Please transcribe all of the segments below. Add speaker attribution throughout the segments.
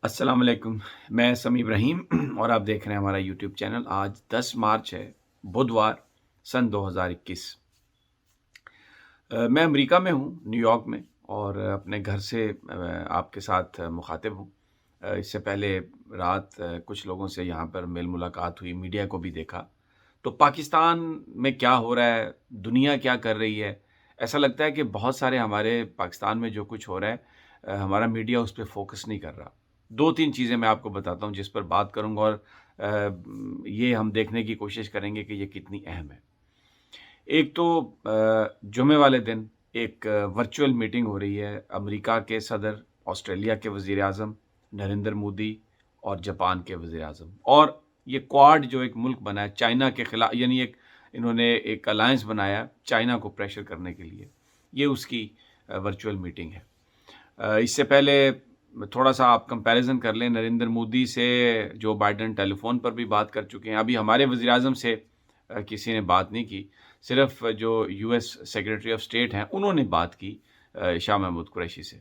Speaker 1: السلام علیکم، میں سمیع ابراہیم اور آپ دیکھ رہے ہیں ہمارا یوٹیوب چینل۔ آج 10 مارچ ہے، بدھوار، سن 2021۔ میں امریکہ میں ہوں، نیو یارک میں، اور اپنے گھر سے آپ کے ساتھ مخاطب ہوں۔ اس سے پہلے رات کچھ لوگوں سے یہاں پر میل ملاقات ہوئی، میڈیا کو بھی دیکھا۔ تو پاکستان میں کیا ہو رہا ہے، دنیا کیا کر رہی ہے، ایسا لگتا ہے کہ بہت سارے ہمارے پاکستان میں جو کچھ ہو رہا ہے ہمارا میڈیا اس پہ فوکس نہیں کر رہا۔ 2-3 چیزیں میں آپ کو بتاتا ہوں جس پر بات کروں گا، اور یہ ہم دیکھنے کی کوشش کریں گے کہ یہ کتنی اہم ہے۔ ایک تو جمعے والے دن ایک ورچوئل میٹنگ ہو رہی ہے امریکہ کے صدر، آسٹریلیا کے وزیر اعظم نریندر مودی اور جاپان کے وزیر اعظم، اور یہ کوارڈ جو ایک ملک بنا ہے چائنا کے خلاف، یعنی انہوں نے ایک الائنس بنایا چائنا کو پریشر کرنے کے لیے، یہ اس کی ورچوئل میٹنگ ہے۔ اس سے پہلے تھوڑا سا آپ کمپیریزن کر لیں، نریندر مودی سے جو بائیڈن ٹیلی فون پر بھی بات کر چکے ہیں، ابھی ہمارے وزیر اعظم سے کسی نے بات نہیں کی، صرف جو U S secretary of state ہیں انہوں نے بات کی شاہ محمود قریشی سے۔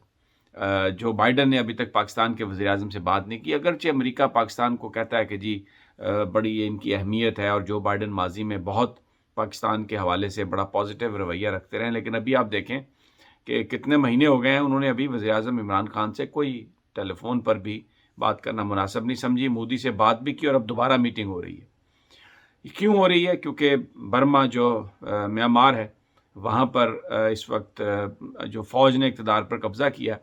Speaker 1: جو بائیڈن نے ابھی تک پاکستان کے وزیر اعظم سے بات نہیں کی، اگرچہ امریکہ پاکستان کو کہتا ہے کہ جی بڑی ان کی اہمیت ہے، اور جو بائیڈن ماضی میں بہت پاکستان کے حوالے سے بڑا پازیٹیو رویہ رکھتے رہے، لیکن ابھی آپ دیکھیں کہ کتنے مہینے ہو گئے ہیں، انہوں نے ابھی وزیر اعظم عمران خان سے کوئی ٹیلی فون پر بھی بات کرنا مناسب نہیں سمجھی، مودی سے بات بھی کی، اور اب دوبارہ میٹنگ ہو رہی ہے۔ یہ کیوں ہو رہی ہے؟ کیونکہ برما جو میانمار ہے، وہاں پر اس وقت جو فوج نے اقتدار پر قبضہ کیا،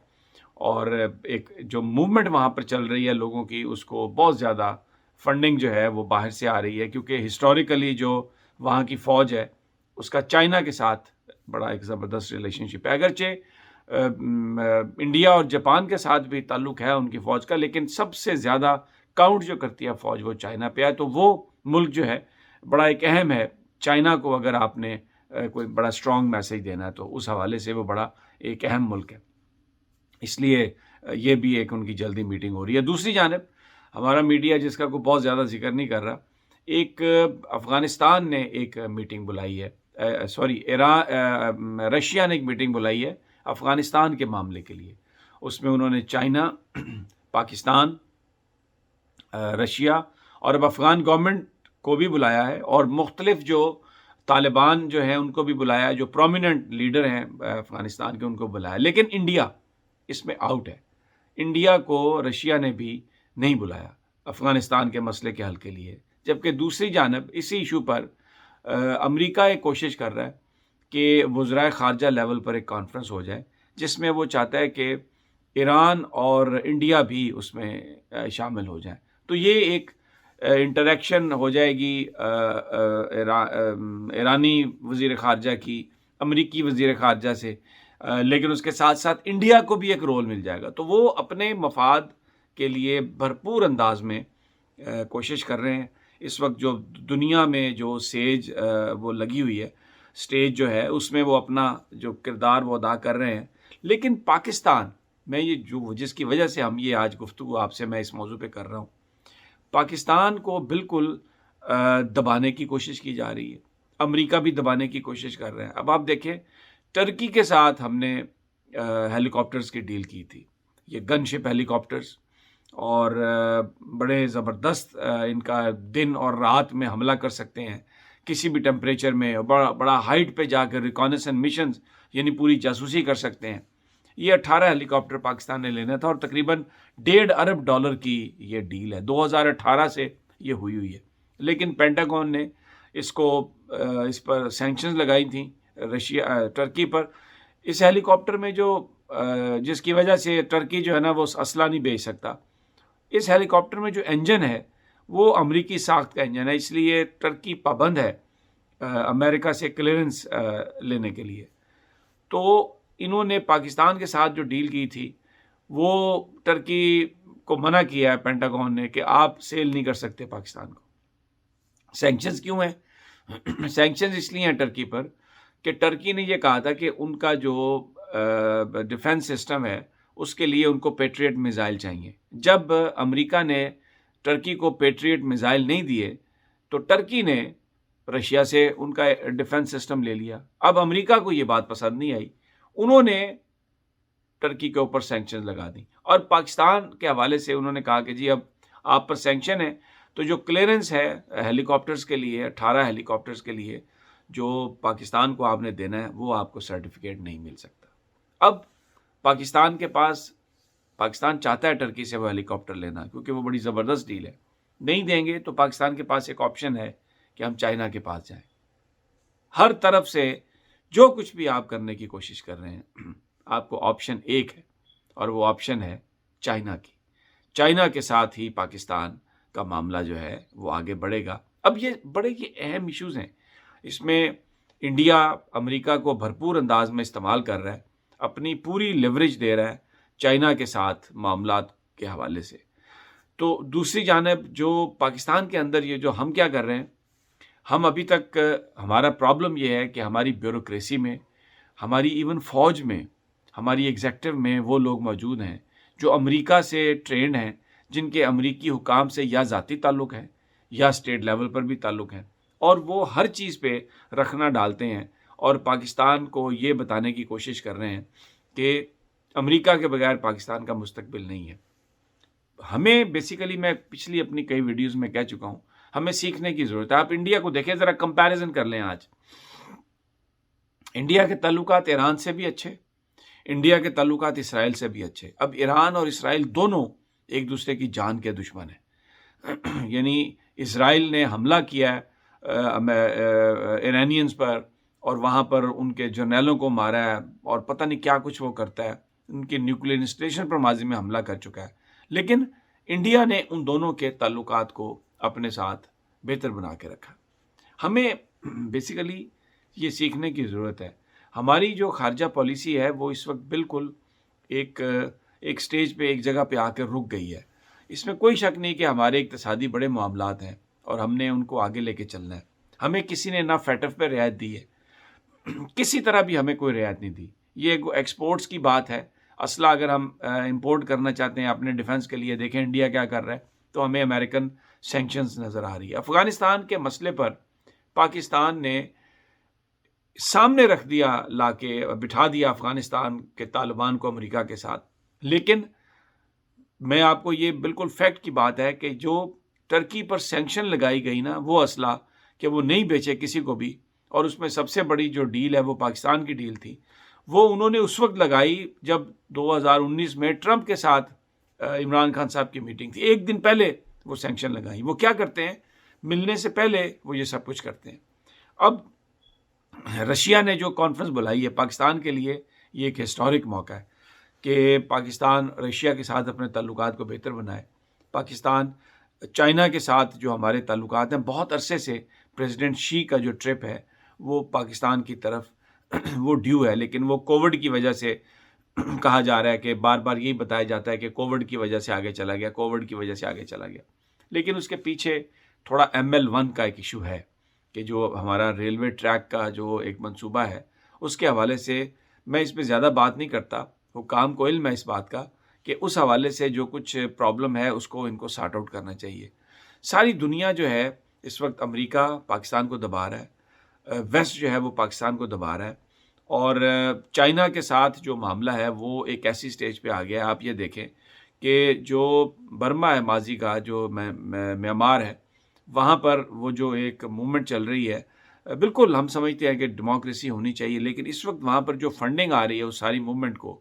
Speaker 1: اور ایک جو موومنٹ وہاں پر چل رہی ہے لوگوں کی، اس کو بہت زیادہ فنڈنگ جو ہے وہ باہر سے آ رہی ہے، کیونکہ ہسٹوریکلی جو وہاں کی فوج ہے اس کا چائنا کے ساتھ بڑا ایک زبردست ریلیشن شپ ہے۔ اگرچہ انڈیا اور جاپان کے ساتھ بھی تعلق ہے ان کی فوج کا، لیکن سب سے زیادہ کاؤنٹ جو کرتی ہے فوج وہ چائنا پہ ہے، تو وہ ملک جو ہے بڑا ایک اہم ہے۔ چائنا کو اگر آپ نے کوئی بڑا اسٹرانگ میسج دینا ہے تو اس حوالے سے وہ بڑا ایک اہم ملک ہے، اس لیے یہ بھی ایک ان کی جلدی میٹنگ ہو رہی ہے۔ دوسری جانب ہمارا میڈیا جس کا کوئی بہت زیادہ ذکر نہیں کر رہا، ایک افغانستان نے ایک میٹنگ بلائی ہے، رشیا نے ایک میٹنگ بلائی ہے افغانستان کے معاملے کے لیے۔ اس میں انہوں نے چائنا، پاکستان، رشیا اور اب افغان گورنمنٹ کو بھی بلایا ہے، اور مختلف جو طالبان جو ہیں ان کو بھی بلایا ہے، جو پرومیننٹ لیڈر ہیں افغانستان کے ان کو بلایا، لیکن انڈیا اس میں آؤٹ ہے۔ انڈیا کو رشیا نے بھی نہیں بلایا افغانستان کے مسئلے کے حل کے لیے، جبکہ دوسری جانب اسی ایشو پر امریکہ ایک کوشش کر رہا ہے کہ وزرائے خارجہ لیول پر ایک کانفرنس ہو جائے، جس میں وہ چاہتا ہے کہ ایران اور انڈیا بھی اس میں شامل ہو جائیں۔ تو یہ ایک انٹریکشن ہو جائے گی ایرانی وزیر خارجہ کی امریکی وزیر خارجہ سے، لیکن اس کے ساتھ ساتھ انڈیا کو بھی ایک رول مل جائے گا۔ تو وہ اپنے مفاد کے لیے بھرپور انداز میں کوشش کر رہے ہیں۔ اس وقت جو دنیا میں جو سیج وہ لگی ہوئی ہے، سٹیج جو ہے اس میں وہ اپنا جو کردار وہ ادا کر رہے ہیں، لیکن پاکستان میں یہ جس کی وجہ سے ہم یہ آج گفتگو آپ سے میں اس موضوع پہ کر رہا ہوں، پاکستان کو بالکل دبانے کی کوشش کی جا رہی ہے، امریکہ بھی دبانے کی کوشش کر رہے ہیں۔ اب آپ دیکھیں، ٹرکی کے ساتھ ہم نے ہیلی کاپٹرز کی ڈیل کی تھی، یہ گن شپ ہیلی کاپٹرز، اور بڑے زبردست ان کا دن اور رات میں حملہ کر سکتے ہیں کسی بھی ٹیمپریچر میں، بڑا ہائٹ پہ جا کر ریکانیسنس میشنز یعنی پوری جاسوسی کر سکتے ہیں۔ یہ 18 ہیلی کاپٹر پاکستان نے لینا تھا، اور تقریباً $1.5 ارب کی یہ ڈیل ہے، 2018 سے یہ ہوئی ہے، لیکن پینٹاگون نے اس پر سینکشنز لگائی تھیں ٹرکی پر، اس ہیلی کاپٹر میں جس کی وجہ سے ٹرکی جو ہے نا وہ اسلحہ نہیں بھیج سکتا۔ اس ہیلی کاپٹر میں جو انجن ہے وہ امریکی ساخت کا انجن ہے، اس لیے ٹرکی پابند ہے امریکہ سے کلیئرنس لینے کے لیے۔ تو انہوں نے پاکستان کے ساتھ جو ڈیل کی تھی وہ ٹرکی کو منع کیا ہے پینٹاگون نے کہ آپ سیل نہیں کر سکتے پاکستان کو۔ سینکشنز کیوں ہیں؟ سینکشنز اس لیے ہیں ٹرکی پر کہ ٹرکی نے یہ کہا تھا کہ ان کا جو ڈیفنس سسٹم ہے اس کے لیے ان کو پیٹریٹ میزائل چاہیے۔ جب امریکہ نے ٹرکی کو پیٹریٹ میزائل نہیں دیے تو ٹرکی نے رشیا سے ان کا ڈیفنس سسٹم لے لیا۔ اب امریکہ کو یہ بات پسند نہیں آئی، انہوں نے ٹرکی کے اوپر سینکشنز لگا دی، اور پاکستان کے حوالے سے انہوں نے کہا کہ جی اب آپ پر سینکشن ہے تو جو کلیئرنس ہے ہیلی کاپٹرز کے لیے 18 ہیلی کاپٹرز کے لیے جو پاکستان کو آپ نے دینا ہے وہ آپ کو سرٹیفکیٹ نہیں مل سکتا۔ اب پاکستان چاہتا ہے ٹرکی سے وہ ہیلی کاپٹر لینا کیونکہ وہ بڑی زبردست ڈیل ہے، نہیں دیں گے تو پاکستان کے پاس ایک آپشن ہے کہ ہم چائنا کے پاس جائیں۔ ہر طرف سے جو کچھ بھی آپ کرنے کی کوشش کر رہے ہیں آپ کو آپشن ایک ہے اور وہ آپشن ہے چائنا کی۔ چائنا کے ساتھ ہی پاکستان کا معاملہ جو ہے وہ آگے بڑھے گا۔ اب یہ بڑے ہی اہم ایشوز ہیں، اس میں انڈیا امریکہ کو بھرپور انداز میں استعمال کر رہا ہے، اپنی پوری لیوریج دے رہا ہے چائنا کے ساتھ معاملات کے حوالے سے۔ تو دوسری جانب جو پاکستان کے اندر یہ جو ہم کیا کر رہے ہیں، ہم ابھی تک ہمارا پرابلم یہ ہے کہ ہماری بیوروکریسی میں، ہماری ایون فوج میں، ہماری ایگزیکٹو میں وہ لوگ موجود ہیں جو امریکہ سے ٹرینڈ ہیں، جن کے امریکی حکام سے یا ذاتی تعلق ہیں یا اسٹیٹ لیول پر بھی تعلق ہیں، اور وہ ہر چیز پہ رکھنا ڈالتے ہیں اور پاکستان کو یہ بتانے کی کوشش کر رہے ہیں کہ امریکہ کے بغیر پاکستان کا مستقبل نہیں ہے۔ ہمیں بیسیکلی میں پچھلی اپنی کئی ویڈیوز میں کہہ چکا ہوں، ہمیں سیکھنے کی ضرورت ہے۔ آپ انڈیا کو دیکھیں، ذرا کمپیریزن کر لیں۔ آج انڈیا کے تعلقات ایران سے بھی اچھے، انڈیا کے تعلقات اسرائیل سے بھی اچھے۔ اب ایران اور اسرائیل دونوں ایک دوسرے کی جان کے دشمن ہیں یعنی اسرائیل نے حملہ کیا ہے ایرانینز پر اور وہاں پر ان کے جرنیلوں کو مارا ہے اور پتہ نہیں کیا کچھ وہ کرتا ہے، ان کے نیوکلیئر انسٹالیشن پر ماضی میں حملہ کر چکا ہے، لیکن انڈیا نے ان دونوں کے تعلقات کو اپنے ساتھ بہتر بنا کے رکھا۔ ہمیں بیسیکلی یہ سیکھنے کی ضرورت ہے۔ ہماری جو خارجہ پالیسی ہے وہ اس وقت بالکل ایک سٹیج پہ ایک جگہ پہ آ کر رک گئی ہے۔ اس میں کوئی شک نہیں کہ ہمارے اقتصادی بڑے معاملات ہیں اور ہم نے ان کو آگے لے کے چلنا ہے۔ ہمیں کسی نے نہ فیٹف پہ رعایت دی ہے، کسی طرح بھی ہمیں کوئی رعایت نہیں دی۔ یہ ایکسپورٹس کی بات ہے، اسلحہ اگر ہم امپورٹ کرنا چاہتے ہیں اپنے ڈیفنس کے لیے، دیکھیں انڈیا کیا کر رہا ہے، تو ہمیں امریکن سینکشنز نظر آ رہی ہے۔ افغانستان کے مسئلے پر پاکستان نے سامنے رکھ دیا، لا کے بٹھا دیا افغانستان کے طالبان کو امریکہ کے ساتھ، لیکن میں آپ کو یہ بالکل فیکٹ کی بات ہے کہ جو ٹرکی پر سینکشن لگائی گئی نا، وہ اسلحہ کہ وہ نہیں بیچے کسی کو بھی، اور اس میں سب سے بڑی جو ڈیل ہے وہ پاکستان کی ڈیل تھی، وہ انہوں نے اس وقت لگائی جب 2019 میں ٹرمپ کے ساتھ عمران خان صاحب کی میٹنگ تھی، ایک دن پہلے وہ سینکشن لگائی۔ وہ کیا کرتے ہیں، ملنے سے پہلے وہ یہ سب کچھ کرتے ہیں۔ اب رشیا نے جو کانفرنس بلائی ہے پاکستان کے لیے، یہ ایک ہسٹورک موقع ہے کہ پاکستان رشیا کے ساتھ اپنے تعلقات کو بہتر بنائے۔ پاکستان چائنا کے ساتھ جو ہمارے تعلقات ہیں، بہت عرصے سے پریزیڈنٹ شی کا جو ٹرپ ہے وہ پاکستان کی طرف وہ ڈیو ہے، لیکن وہ کووڈ کی وجہ سے کہا جا رہا ہے کہ بار بار یہی بتایا جاتا ہے کہ کووڈ کی وجہ سے آگے چلا گیا، کووڈ کی وجہ سے آگے چلا گیا، لیکن اس کے پیچھے تھوڑا ML1 کا ایک ایشو ہے کہ جو ہمارا ریلوے ٹریک کا جو ایک منصوبہ ہے، اس کے حوالے سے میں اس پہ زیادہ بات نہیں کرتا، حکام کو علم ہے اس بات کا کہ اس حوالے سے جو کچھ پرابلم ہے اس کو ان کو سارٹ آؤٹ کرنا چاہیے۔ ساری دنیا جو ہے اس وقت امریکہ پاکستان کو دبا رہا ہے، ویسٹ جو ہے وہ پاکستان کو دبا رہا ہے، اور چائنا کے ساتھ جو معاملہ ہے وہ ایک ایسی سٹیج پہ آ گیا ہے۔ آپ یہ دیکھیں کہ جو برما ہے ماضی کا، جو میانمار ہے، وہاں پر وہ جو ایک موومنٹ چل رہی ہے، بالکل ہم سمجھتے ہیں کہ ڈیموکریسی ہونی چاہیے، لیکن اس وقت وہاں پر جو فنڈنگ آ رہی ہے اس ساری موومنٹ کو،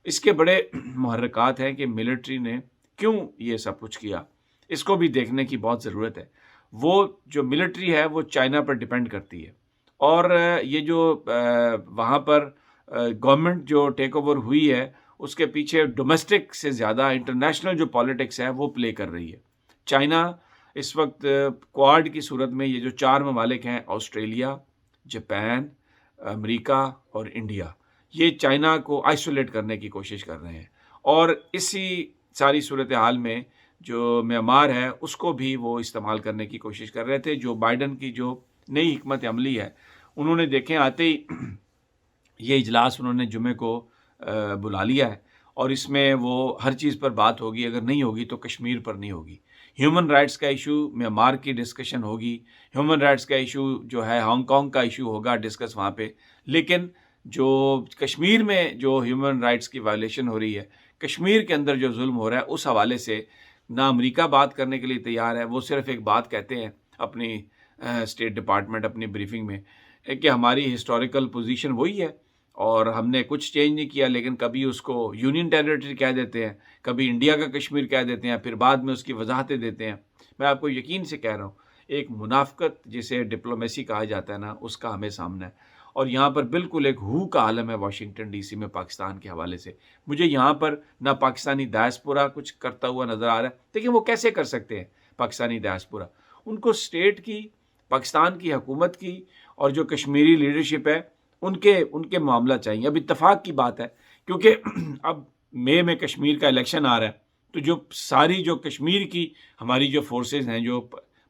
Speaker 1: اس کے بڑے محرکات ہیں کہ ملٹری نے کیوں یہ سب کچھ کیا، اس کو بھی دیکھنے کی بہت ضرورت ہے۔ وہ جو ملٹری ہے وہ چائنا پر ڈیپینڈ کرتی ہے، اور یہ جو وہاں پر گورنمنٹ جو ٹیک اوور ہوئی ہے اس کے پیچھے ڈومیسٹک سے زیادہ انٹرنیشنل جو پالیٹکس ہے وہ پلے کر رہی ہے۔ چائنا اس وقت کوآڈ کی صورت میں یہ جو 4 ممالک ہیں، آسٹریلیا، جاپان، امریکہ اور انڈیا، یہ چائنا کو آئسولیٹ کرنے کی کوشش کر رہے ہیں، اور اسی ساری صورتحال میں جو میانمار ہے اس کو بھی وہ استعمال کرنے کی کوشش کر رہے تھے۔ جو بائیڈن کی جو نئی حکمت عملی ہے، انہوں نے دیکھیں آتے ہی یہ اجلاس انہوں نے جمعے کو بلا لیا ہے، اور اس میں وہ ہر چیز پر بات ہوگی، اگر نہیں ہوگی تو کشمیر پر نہیں ہوگی۔ ہیومن رائٹس کا ایشو میانمار کی ڈسکشن ہوگی، ہیومن رائٹس کا ایشو جو ہے ہانگ کانگ کا ایشو ہوگا ڈسکس وہاں پہ، لیکن جو کشمیر میں جو ہیومن رائٹس کی وائلیشن ہو رہی ہے، کشمیر کے اندر جو ظلم ہو رہا ہے اس حوالے سے نہ امریکہ بات کرنے کے لیے تیار ہے. وہ صرف ایک بات کہتے ہیں اپنی اسٹیٹ ڈپارٹمنٹ اپنی بریفنگ میں کہ ہماری ہسٹوریکل پوزیشن وہی ہے اور ہم نے کچھ چینج نہیں کیا، لیکن کبھی اس کو یونین ٹیریٹری کہہ دیتے ہیں، کبھی انڈیا کا کشمیر کہہ دیتے ہیں، پھر بعد میں اس کی وضاحتیں دیتے ہیں. میں آپ کو یقین سے کہہ رہا ہوں ایک منافقت جسے ڈپلومیسی کہا جاتا ہے نا، اس کا ہمیں سامنا ہے. اور یہاں پر بالکل ایک ہو کا عالم ہے واشنگٹن ڈی سی میں پاکستان کے حوالے سے. مجھے یہاں پر نہ پاکستانی ڈائسپورا کچھ کرتا ہوا نظر آ رہا ہے. دیکھیں وہ کیسے کر سکتے ہیں پاکستانی ڈائسپورا؟ ان کو اسٹیٹ کی، پاکستان کی حکومت کی اور جو کشمیری لیڈرشپ ہے ان کے معاملہ چاہیے. اب اتفاق کی بات ہے کیونکہ اب مئی میں کشمیر کا الیکشن آ رہا ہے، تو جو ساری جو کشمیر کی ہماری جو فورسز ہیں، جو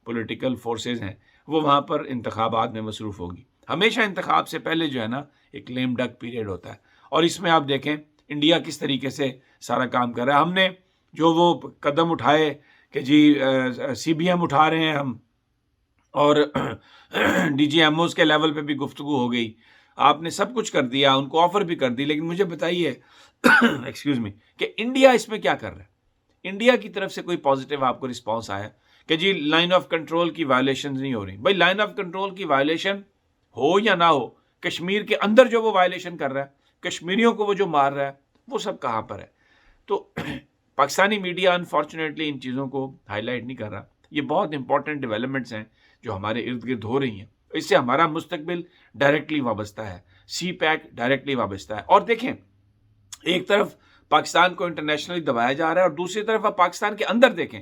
Speaker 1: پولیٹیکل فورسز ہیں، وہ وہاں پر انتخابات میں مصروف ہوگی. ہمیشہ انتخاب سے پہلے جو ہے نا ایک لیم ڈک پیریڈ ہوتا ہے، اور اس میں آپ دیکھیں انڈیا کس طریقے سے سارا کام کر رہا ہے. ہم نے جو وہ قدم اٹھائے کہ جی سی بی ایم اٹھا رہے ہیں ہم، اور ڈی جی ایم اوز کے لیول پہ بھی گفتگو ہو گئی، آپ نے سب کچھ کر دیا، ان کو آفر بھی کر دی، لیکن مجھے بتائیے ایکسکیوز می کہ انڈیا اس میں کیا کر رہا ہے؟ انڈیا کی طرف سے کوئی پازیٹیو آپ کو رسپانس آیا کہ جی لائن آف کنٹرول کی وائلیشن نہیں ہو رہی؟ بھائی لائن آف کنٹرول کی وائلیشن ہو یا نہ ہو، کشمیر کے اندر جو وہ وائلیشن کر رہا ہے، کشمیریوں کو وہ جو مار رہا ہے، وہ سب کہاں پر ہے؟ تو پاکستانی میڈیا انفارچونیٹلی ان چیزوں کو ہائی لائٹ نہیں کر رہا. یہ بہت امپورٹنٹ ڈیولپمنٹس ہیں جو ہمارے ارد گرد ہو رہی ہیں، اس سے ہمارا مستقبل ڈائریکٹلی وابستہ ہے، سی پیک ڈائریکٹلی وابستہ ہے. اور دیکھیں ایک طرف پاکستان کو انٹرنیشنلی دبایا جا رہا ہے، اور دوسری طرف آپ پاکستان کے اندر دیکھیں،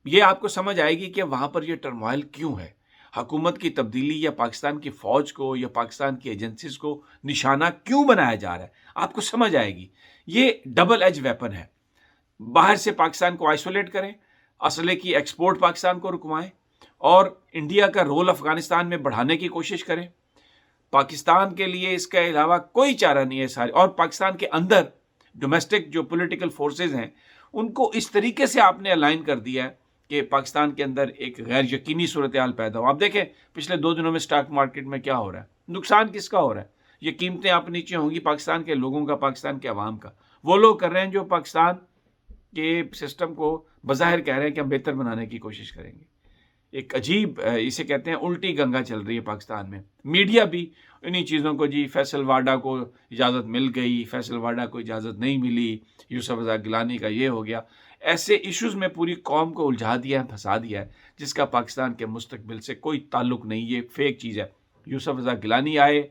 Speaker 1: یہ آپ کو سمجھ آئے گی کہ وہاں پر یہ ٹرموائل کیوں ہے. حکومت کی تبدیلی یا پاکستان کی فوج کو یا پاکستان کی ایجنسیز کو نشانہ کیوں بنایا جا رہا ہے، آپ کو سمجھ آئے گی. یہ ڈبل ایج ویپن ہے. باہر سے پاکستان کو آئسولیٹ کریں، اسلحے کی ایکسپورٹ پاکستان کو رکوائیں، اور انڈیا کا رول افغانستان میں بڑھانے کی کوشش کریں. پاکستان کے لیے اس کے علاوہ کوئی چارہ نہیں ہے سارے. اور پاکستان کے اندر ڈومیسٹک جو پولیٹیکل فورسز ہیں ان کو اس طریقے سے آپ نے الائن کر دیا ہے کہ پاکستان کے اندر ایک غیر یقینی صورتحال پیدا ہو. آپ دیکھیں پچھلے 2 دنوں میں سٹاک مارکیٹ میں کیا ہو رہا ہے، نقصان کس کا ہو رہا ہے؟ یہ قیمتیں آپ نیچے ہوں گی پاکستان کے لوگوں کا، پاکستان کے عوام کا. وہ لوگ کر رہے ہیں جو پاکستان کے سسٹم کو بظاہر کہہ رہے ہیں کہ ہم بہتر بنانے کی کوشش کریں گے. ایک عجیب اسے کہتے ہیں الٹی گنگا چل رہی ہے پاکستان میں. میڈیا بھی انہی چیزوں کو، جی فیصل واڈا کو اجازت مل گئی، فیصل واڈا کو اجازت نہیں ملی، یوسف رضا گیلانی کا یہ ہو گیا، ایسے ایشوز میں پوری قوم کو الجھا دیا ہے، پھنسا دیا ہے، جس کا پاکستان کے مستقبل سے کوئی تعلق نہیں. یہ فیک چیز ہے. یوسف رضا گیلانی آئے،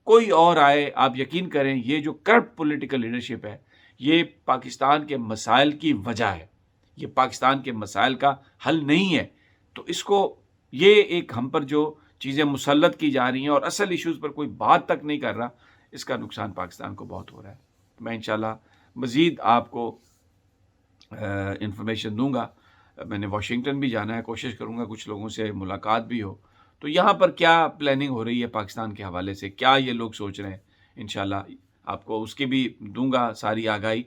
Speaker 1: کوئی اور آئے، آپ یقین کریں یہ جو کرپٹ پولیٹیکل لیڈرشپ ہے یہ پاکستان کے مسائل کی وجہ ہے، یہ پاکستان کے مسائل کا حل نہیں ہے. تو اس کو یہ ایک ہم پر جو چیزیں مسلط کی جا رہی ہیں اور اصل ایشوز پر کوئی بات تک نہیں کر رہا، اس کا نقصان پاکستان کو بہت ہو رہا ہے. میں انشاءاللہ مزید آپ کو انفارمیشن دوں گا. میں نے واشنگٹن بھی جانا ہے، کوشش کروں گا کچھ لوگوں سے ملاقات بھی ہو، تو یہاں پر کیا پلاننگ ہو رہی ہے پاکستان کے حوالے سے، کیا یہ لوگ سوچ رہے ہیں، انشاءاللہ آپ کو اس کی بھی دوں گا ساری آگاہی.